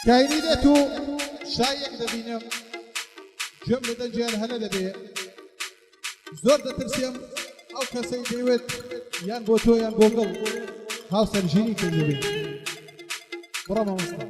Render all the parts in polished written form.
كايني دێت و شایەک دەبینم گوێم لە دەنجیان هەنە دەبێ زۆر دەترسێم ئەو کەسەی دەیوێت یان بۆ تۆ یان بۆ گەڵ هاوسەرژینی کردبێ بڕە مامۆستا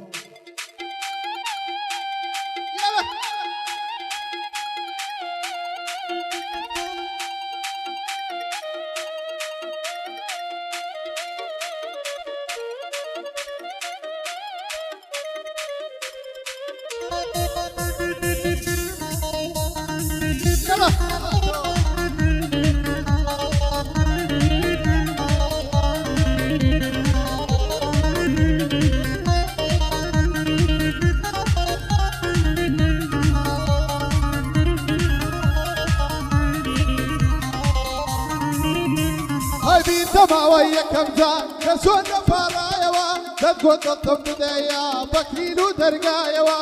تەماوە یەکەم جار کە چۆن دەپاڕایەوە دەتگۆ دڵتم بدەیە بەکرین و دەرگایەوە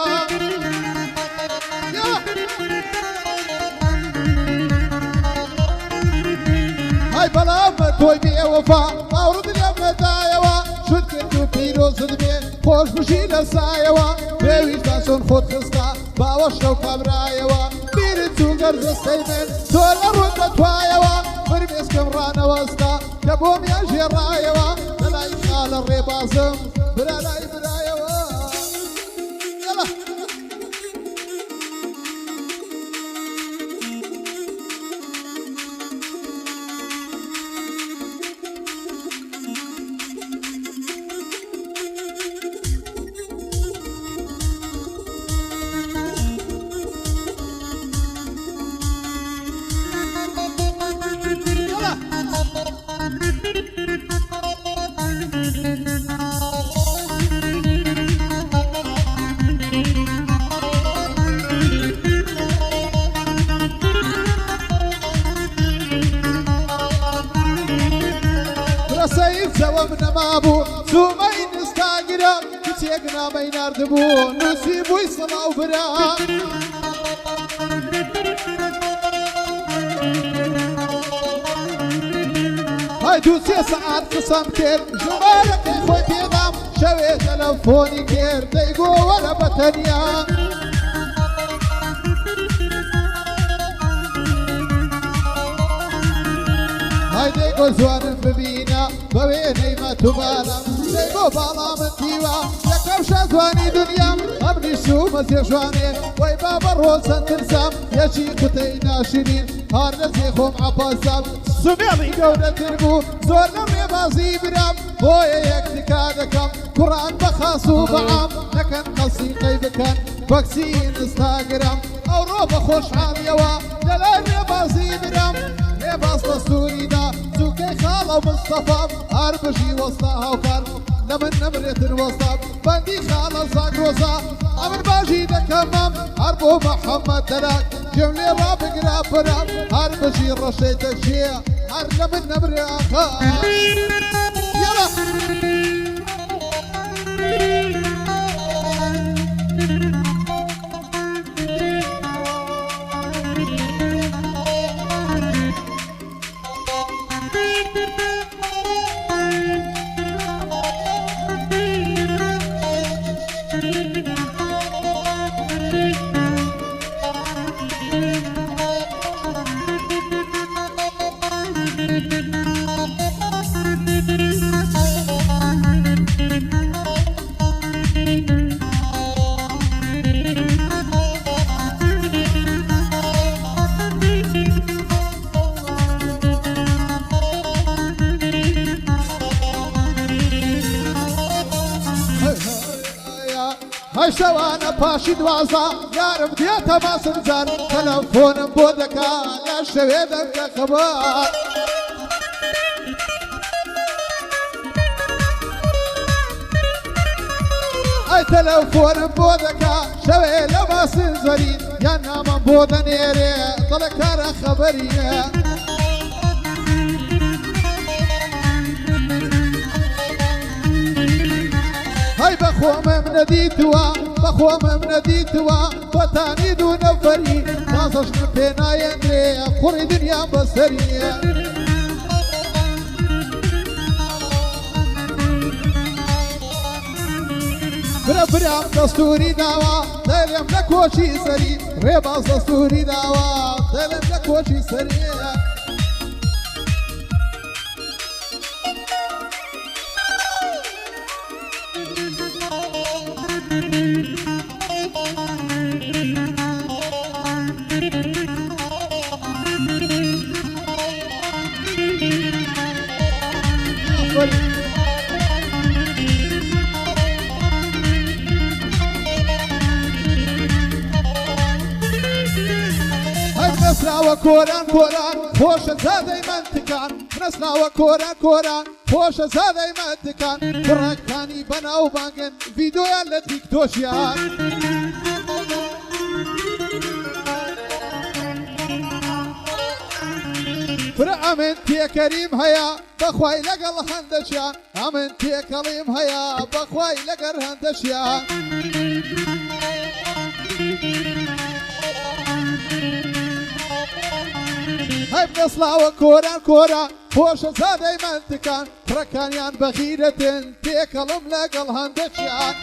های بەڵام تۆی بێوەفا باوڕت لێم نەدایەوە شت کرد و پیرۆزت بێ خۆش بژی لە سایەوە پێویستە چۆن خۆت خستە باوەش لەو کابرایەوە بیرت چوو گەرزەستەی من زۆر لە ڕوون دەتوایەوە فرمێسکەم ڕانەوەستا کە بۆ میان ژێڕایەوە لەلای خالە ڕێبازم برا لای برایەوە زەوەم نەمابوو زوومەی ئینستاگرام کچێک نامەی ناردبوو نووسی بووی سڵاو برا های دوو سێ سەعات قسەم کرد ژمارەکەی خۆی پێدام شەوێ تەلەفۆنی کرد دەیگۆ وەرە بەتەنیا های دەیگۆ زوانم ببینە بە وێنەی مەتوبانم دەیگۆ باڵا من دیوە یەکەم شەزوانی دنیام ئەمریش و مەزێ ژوانێ وەی با بەڕۆ چەند ترسام یەکی قوتەی ناشرین هەر لەجێ خۆم عەپازام سمێڵی گەورەتر بوو زۆر لە ڕێبازی برام بۆیە یەکتیکا دەکەم کوڕان بە خاس و بەعام نەکەن قەسیقەی بکەن بەکسی ئینستاگرام ئەوڕۆ بە خۆشحاڵیەوە لەلای ڕێبازی برام ڕێباز لە سووریدا زووکەی خاڵە مستەفام هەر بژی وەستا هاوکار لە من نەمرێتن وەستام بەندی خاڵە زاگرۆزا ئەمن باژی دەکەمم هەر بۆ مەحەممەد دەراک گوێم لێ ڕابگرا پەرام هەر بژی ڕەشەی دەچێ هەر لە من نەمرێ ئاخا یەڵە های شەوانە پاشی دوازە یارم دێتە ماسنجار تەلەفۆنم بۆ دەکا لە شەوێ دەنگە خەبار ئەی تەلەفۆنم بۆ دەکا شەوێ لە ماسنجەری یان نامەم بۆ دەنێرێ دڵە کارە خەبەریە های بەخۆمم نەدیتوە بەخۆمم نەدیتوە بەتانی دوو نەفەری تازەشم پێ نایەندرێ کوڕی دنیام بەسەریە برا برام دستوری داوا دلم نکوچی سری ریباز دستوری داوا دلم نکوچی سری نسلاوە کۆران کۆران خۆشە زادەی منتکان نسلاوە کۆران کۆران خۆشە زادەی منتکان کوڕەکانی بەناو بانگن ڤیدۆیان لە تیکتۆکیان فرە ئەمن تێکەریم هەیە بەخوای لەگەڵ هەندەشیان ئەمن تێکەڵیم هەیە بەخوای لەگەر هەندەشیان هەیب نسلاوە کۆران کۆران خۆشە زادەی منتکان کوڕەکانیان بەغیرەتن تێکەڵم لەگەڵ هەندەشیان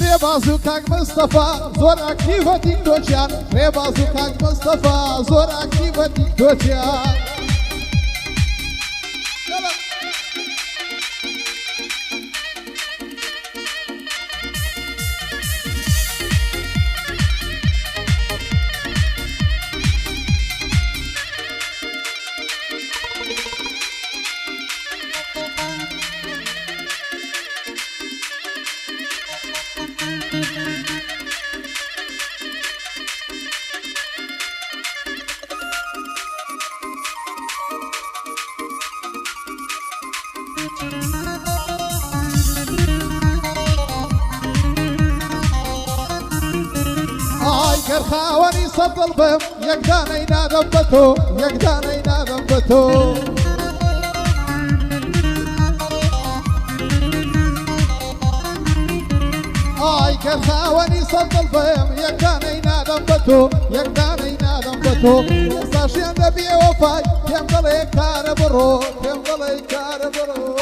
ڕێباز و کاک مستەفا زۆر ئاکتیڤە تیکتۆکیان ڕێباز و کاک مستەفا زۆر ئاکتیڤە تیکتۆکیان گەر خاوەنی سەد دڵ بم یەکدانەی نادەم بە تۆ یەکدانەی نادەم بە تۆ ئای گەر خاوەنی سەد دڵ بم یەکدانەی نادەم بە تۆ یەکدانەی نادەم بە تۆ ئێستاشیان دەبێ وەفای پێم دەڵێ کارە بڕۆ پێم دەڵێ کارە بڕۆ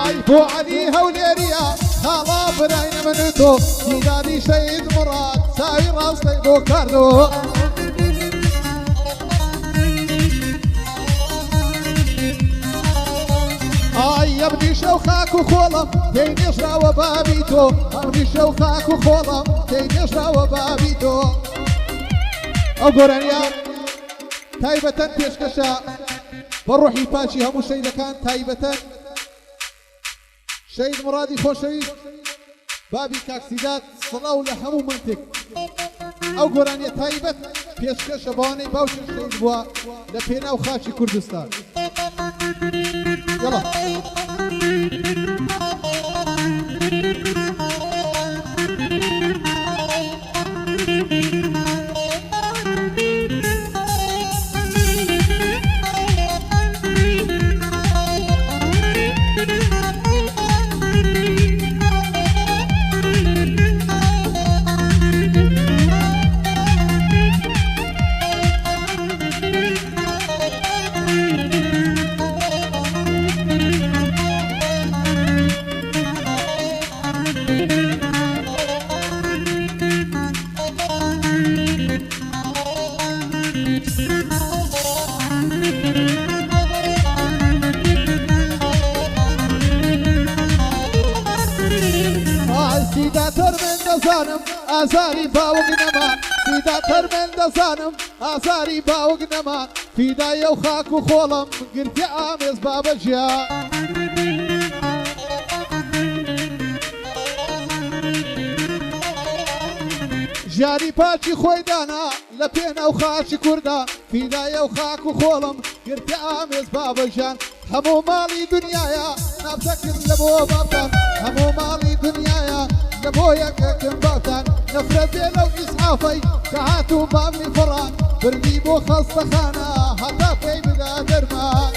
ئای بۆ عەلی هەولێریە خاڵا براینە من و تۆ دیداری شەید موڕاد چاوی ڕاستەی بۆ کاردەوە ئای ئەمری شەو خاک و خۆڵم تێی نێژراوە بابی تۆ ئەمری شەو خاک و خۆڵم تێی نێژراوە بابی تۆ ئەو گۆرانیە تایبەتەن پێشکەشە بە ڕۆحی پاچی هەموو شەیدەکان تایبەتەن شەید موڕادی خۆشەویست بابی کاکسیدات سڵاو لە هەموو منتێک ئەو گۆرانیە تایبەت پێشکەشە بەوانەی باوشن شەید بووە لە پێناو خاچی کوردستان يلا ئازاری باوک نەمان فیداتەر من دەزانم ئازاری باوک نەمان فیدایە و خاک و خۆڵم گرتی ئامێز بابەجیا ژیانی پاچی خۆی دانا لە پێناو خاچی کووردا فیدایە و خاک و خۆڵم گرتی ئامێز بابەژیان هەموو ماڵی دنیاە نابزەکرد لە بۆ بابتان هەموو ماڵی دنیاە لە بۆ یەکەکەم بابتان نەفرەت بێ لەو ئیسعافەی کە هاتوو بامنی فڕان بردی بۆ خەستەخانە هەتا پێی بدا دەرمان